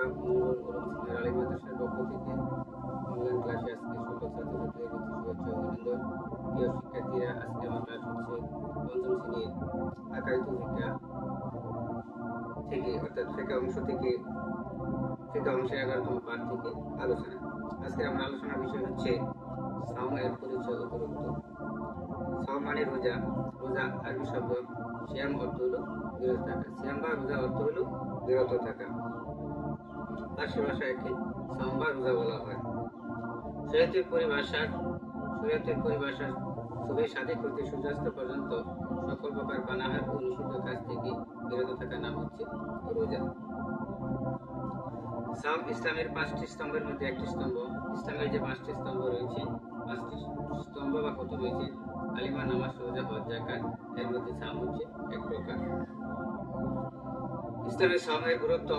Nurul Uloom senior Ali মাদ্রাসার পক্ষ থেকে অনলাইন ক্লাসে আজকে সকল ছাত্রছাত্রীদের প্রতি শুভেচ্ছা ও অভিনন্দন। প্রিয় শিক্ষার্থীরা, আজকে আমার ক্লাস হচ্ছে পঞ্চম শ্রেণীর আকারিত শিক্ষা থেকে, অর্থাৎ ফিকহ অংশ থেকে, ফিকহ অংশের 11তম পাঠ থেকে আলোচনা। আজকে আমার আলোচনার বিষয় হচ্ছে সাওম এর পরিচয় ও গুরুত্ব। সাওম মানে রোজা। রোজা আরবি শব্দ সিয়াম, অর্থ হলো বিরত থাকা। সিয়াম বা রোজা অর্থ হলো বিরত থাকা। ফার্সি ভাষায় একে সাওম বা রোজা বলা হয়। শরীয়তের পরিভাষা সুবহ সাদিক হতে সূর্যাস্ত পর্যন্ত সকল প্রকার পানাহার ও নিষিদ্ধ কাজ থেকে বিরত থাকার নাম হচ্ছে রোজা। সাওম ইসলামের 5টি স্তম্ভের মধ্যে একটি স্তম্ভ। ইসলামের যে 5টি স্তম্ভ রয়েছে, 5টি স্তম্ভ বা কত রয়েছে, কালিমা, নামাজ, রোজা, হজ, যাকাত, এর মধ্যে সাওম হচ্ছে এক প্রকার। ইসলামের সাওমের গুরুত্ব